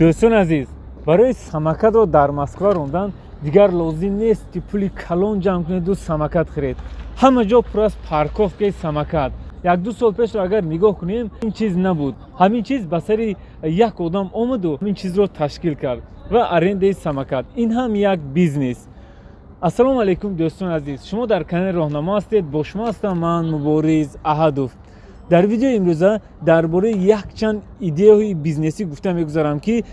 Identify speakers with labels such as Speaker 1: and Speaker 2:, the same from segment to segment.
Speaker 1: دوستان عزیز، برای سمکت رو در مسکو روندن دیگر لازم نیست که پولی کلان جمع کنید و سمکت خرید. همه جا پر از پارکوفکه سمکت. یک دو سال پیش رو اگر نگاه کنیم این چیز نبود. همین چیز به سر یک آدم آمد و این چیز رو تشکیل کرد و ارنده سمکت. این هم یک بیزنس. السلام علیکم دوستان عزیز، شما در کانال راهنما هستید. با شما هستم من مبارز احدوف. در ویدیو امروزه درباره یک چند ایده های بیزنسی گفتم میگذارم که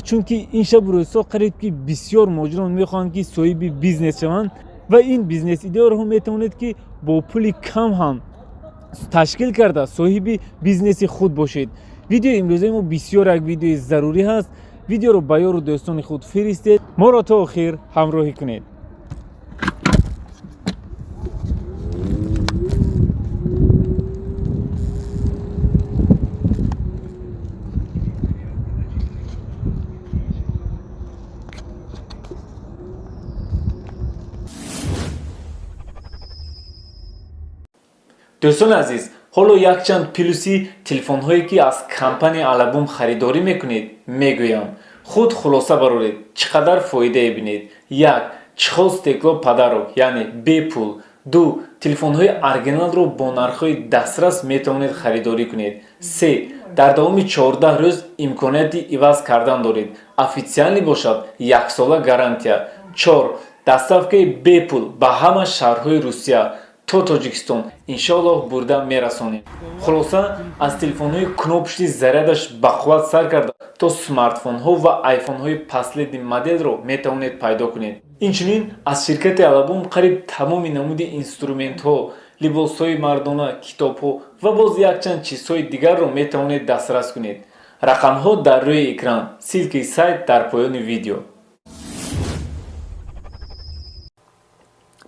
Speaker 1: چون که این شب روزها قریب که بسیار ماجران میخوان که صاحب بیزنس شوند و این بیزنس ایده رو هم میتونید که با پول کم هم تشکیل کرده صاحب بیزنس خود باشید. ویدیو امروزه ما بسیار یک ویدیو ضروری هست. ویدیو رو با یار و دوستان خود فرستید، ما را تا آخر همراهی کنید. دوستان عزیز، حالا یک چند پلوسی تلفن هایی که از کمپانی البوم خریداری میکنید میگویم. خود خلاصه برارید چقدر فایده بینید. یک، چخاز تکلا پدرو یعنی بی پول. دو، تلفن های ارگینال رو با نرخ های دسترس میتونید خریداری کنید. سه، در دوام 14 روز امکانیت عوض کردن دارید. افیسیالی باشد یک ساله گارانتیا. 4، دستافکه بی پول به همه شهرهای روسیه تو تاجیکستان انشالله برده میرسونیم. خلاصه از تلفن های کنوپشتی зарядش بقوت سر کرده تا سمارتفون ها و آیفون های پسلید مدل رو میتونید پیدا کنید. اینچنین از شرکت البوم قریب تمام نمود اینسترومنت ها، لباس های مردانه، کتاب ها و باز یک چند چیزهای دیگر رو میتونید دسترس کنید. رقم ها در روی اکران، سیلک سایت در پایان ویدیو.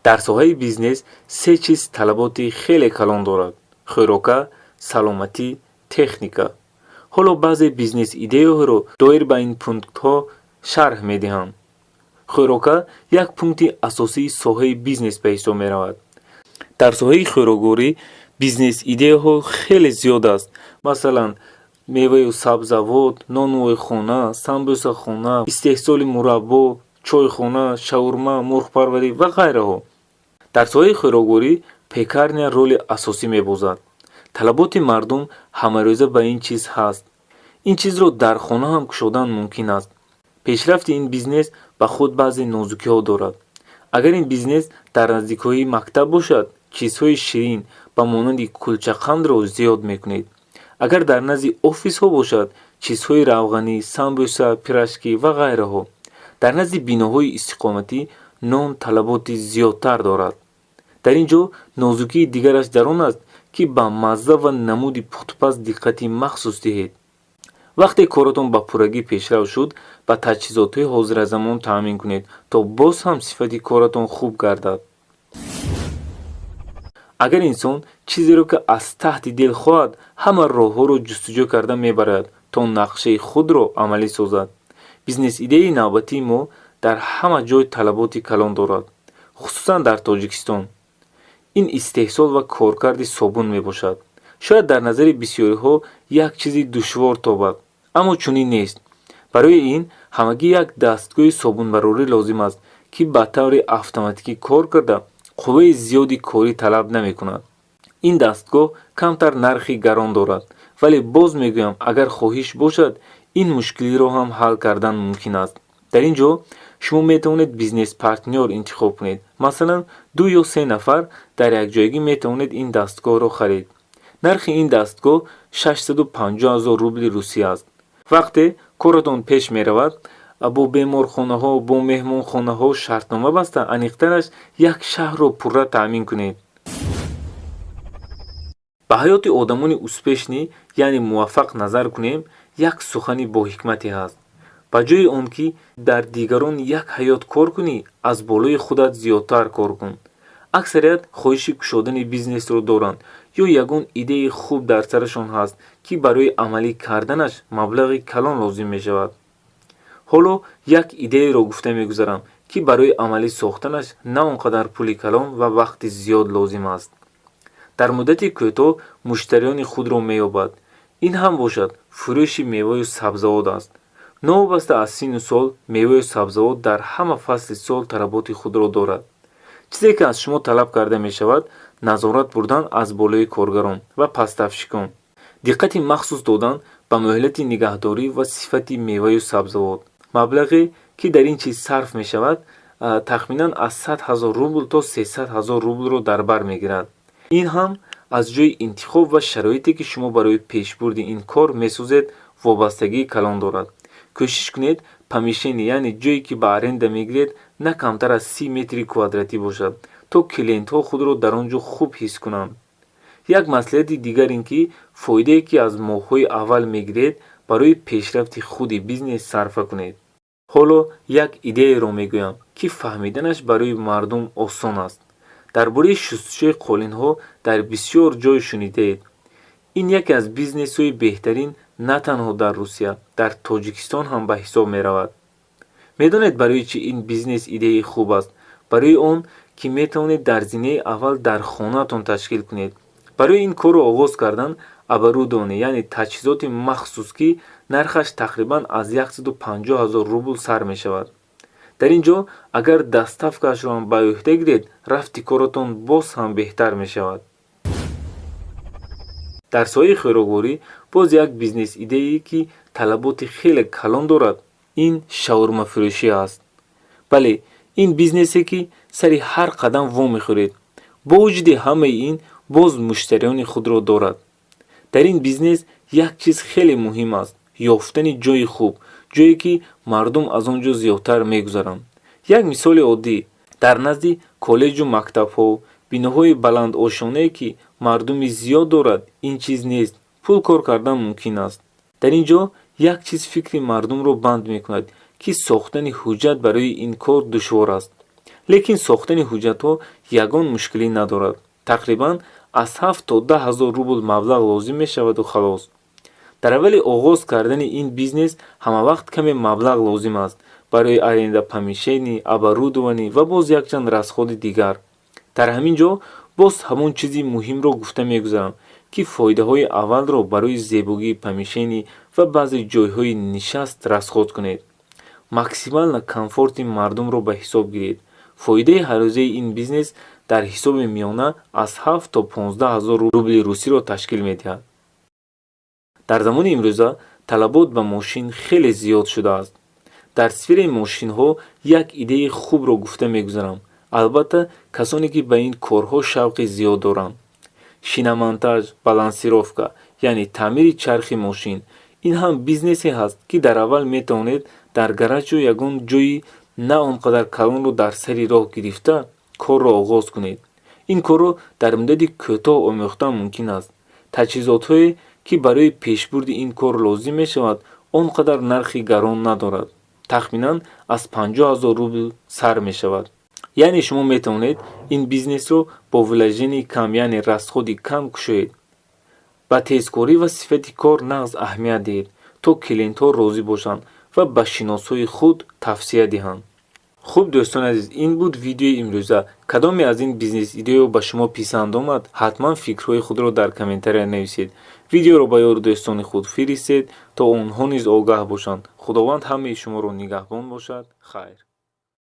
Speaker 1: در ساحه بیزنس سه چیز طلبات خیلی کلان دارد: خوراک، سلامتی، تکنیکا. حالا بعضی بیزنس ایده ها رو دایر به این پونکت ها شرح می دهم. خوراک یک پونکت اساسی ساحه بیزنس به حساب می رود. در ساحه خوراکوری بیزنس ایده ها خیلی زیاد است. مثلا میوه و سبزیجات، نان و خانه، سمبوسه خانه، استحصال مربا، چای خانه، شاورما، مرغ پروری و غیره ها. در ساحه خوراکوری پیکرنیا رول اساسی می‌بازد. طلبات مردم همه‌روزه به این چیز هست. این چیز رو در خانه هم کشودن ممکن است. پیشرفت این بیزنس به خود بعضی نازکی‌ها دارد. اگر این بیزنس در نزدیکی مکتب باشد، چیزهای شیرین به مانند کلچه قند را زیاد می‌کنید. اگر در نزد آفیس ها باشد، چیزهای روغنی، سمبوسه، پیراشکی و غیره ها. در نزد بیناهای استقامتی نان طلبات زیادتر دارد. در اینجا نازکی دیگرش در آن است که به مزه و نمود پخت‌پز دقتی مخصوص دهید. وقتی کارتان به پورگی پیشرو شد، به تجهیزات حاضر زمان تامین کنید تا باز هم صفت کارتان خوب گردد. اگر انسان چیزی را که از تحت دل خواهد، همه راه ها را جستجو کرده میبرد تا نقشه خود را عملی سازد. بیزنس ایده نوبتی ما در همه جای طلبات کلان دارد، خصوصا در تاجیکستان. این استحصال و کارکرد صابون می باشد. شاید در نظر بسیاری ها یک چیزی دشوار تابد، اما چنین نیست. برای این همگی یک دستگاه صابون براری لازم است که به طور اتوماتیکی کار کرده قوه زیادی کاری طلب نمی کند. این دستگاه کمتر نرخی گران دارد، ولی باز می گویم اگر خواهش باشد این مشکلی را هم حل کردن ممکن است. در اینجا شما میتونید بیزنس پارتنر انتخاب کنید. مثلا 2 یا 3 نفر در یک جایگی میتونید این دستگاه را خرید. نرخ این دستگاه 650,000 روبل روسی است. وقتی کارتان پیش می رود، با بیمارخانه ها، با مهمان خانه ها شرطنامه بسته انیخترش یک شهر را پوره تامین کنید. به حیات آدمان اوسپشنی یعنی موفق نظر کنیم، یک سخنی با حکمتی هست. به جای آن که در دیگران یک حیات کار کنی، از بالای خودت زیادتر کار کن. اکثریت خواهش کشودن بیزنس رو دارند یا یگان ایده خوب در سرشان هست که برای عملی کردنش مبلغ کلان لازم می شود. حالا یک ایده رو گفته میگذارم که برای عملی ساختنش نه آنقدر پول کلان و وقت زیاد لازم است. در مدت کوتاه مشتریان خود را می‌یابد. این هم باشد فروش میوه و سبزیجات است. новобаста аз сину сол меваю сабзавот дар ҳама фасли сол талаботи худро дорад. чизе ки аз шумо талаб карда мешавад назорат бурдан аз болои коргарон ва пастафшикон, диққати махсус додан ба муҳлати нигаҳдорӣ ва сифати меваю сабзавот. маблағе ки дар ин чиз сарф мешавад тахминан аз 100 000 рубл то 300 000 рублро дар бар мегирад. ин ҳам аз ҷои интихоб ва шароите ки шумо барои пешбурди ин кор месозед вобастагии калон дорад. кӯшиш кунед помешение, яъне ҷое ки ба аренда мегиред на камтар аз 30 метри квадратӣ бошад, то клиентҳо худро дар он ҷо хуб ҳис кунанд. як маслиҳати дигар ин ки фоидае ки аз моҳҳои аввал мегиред барои пешрафти худи бизнес сарфа кунед. ҳоло як идеяеро мегӯям ки фаҳмиданаш барои мардум осон аст. дар бораи шустшӯи қолинҳо дар бисёр ҷой шунидед. ин яке аз бизнесҳои беҳтарин на танҳо дар русия, дар тоҷикистон ҳам ба ҳисоб меравад. медонед барои чӣ ин бизнес идеяи хуб аст? барои он ки метавонед дар зинаи аввал дар хонаатон ташкил кунед. барои ин корро оғоз кардан оборудование, яъне таҷҳизоти махсус ки нархаш тақрибан аз 150 000 рубл сар мешавад. дар ин ҷо агар дастафкаашро ҳам ба ӯҳда гиред, рафти коротон боз ҳам беҳтар мешавад. дар соҳаи хӯрокворӣ боз як бизнес идеяе ки талаботи хеле калон дорад, ин шаурмафурӯшӣ аст. бале, ин бизнесе ки сари ҳар қадам вомехӯред. бо вуҷуди ҳамаи ин боз муштариони худро дорад. дар ин бизнес як чиз хеле муҳим аст: ёфтани ҷойи хуб, ҷое ки мардум аз он ҷо зиёдтар мегузаранд. як мисоли оддӣ: дар назди коллеҷу мактабҳо, биноҳои баландошонае ки мардуми зиёд дорад, ин чиз нест, пул кор кардан мумкин аст. дар ин ҷо як чиз фикри мардумро банд мекунад ки сохтани ҳуҷҷат барои ин кор душвор аст. лекин сохтани ҳуҷҷатҳо ягон мушкилӣ надорад. тақрибан аз 7 то 10 000 рубл маблағ лозим мешаваду халос. дар аввали оғоз кардани ин бизнес ҳамавақт каме маблағ лозим аст барои аренда помешение, оборудование ва боз якчанд расходи дигар. дар ҳамин ҷо боз ҳамон чизи муҳимро гуфта мегузарам ки фоидаҳои аввалро барои зебогии помешение ва баъзе ҷойҳои нишаст расход кунед. максимална комфорти мардумро ба ҳисоб гиред. фоидаи ҳаррӯзаи ин бизнес дар ҳисоби миёна аз 7 то 15 000 рубли русиро ташкил медиҳад. дар замони имрӯза талабот ба мошин хеле зиёд шудааст. дар сфераи мошинҳо як идеяи хубро гуфта мегузарам. албатта касоне ки ба ин корҳо шавқи зиёд доранд. шинамонтаж, балансировка, яъне таъмири чархи мошин, ин ҳам бизнесе ҳаст ки дар аввал метавонед дар гаражу ягон ҷойи на он қадар калонро дар сари роҳ гирифта корро оғоз кунед. ин корро дар муддати кӯтоҳ омӯхтан мумкин аст. таҷҳизотҳое ки барои пешбурди ин кор лозим мешавад он қадар нархи гарон надорад. тахминан аз 50 000 рубл сар мешавад. яъне шумо метавонед ин бизнесро бо вложении кам, яъне расходи кам кушоед. ба тезкорӣ ва сифати кор нағз аҳамият диҳед, то клиентҳо розӣ бошанд ва ба шиносои худ тавсия диҳанд. хуб дӯстони азиз, ин буд видеои имрӯза. кадоме аз ин бизнес идеяҳо ба шумо писанд омад, ҳатман фикрҳои худро дар комментария нависед. видеоро ба ёру дӯстони худ фиристед то онҳо низ огаҳ бошанд. худованд ҳамаи шуморо нигаҳбон бошад. хайр.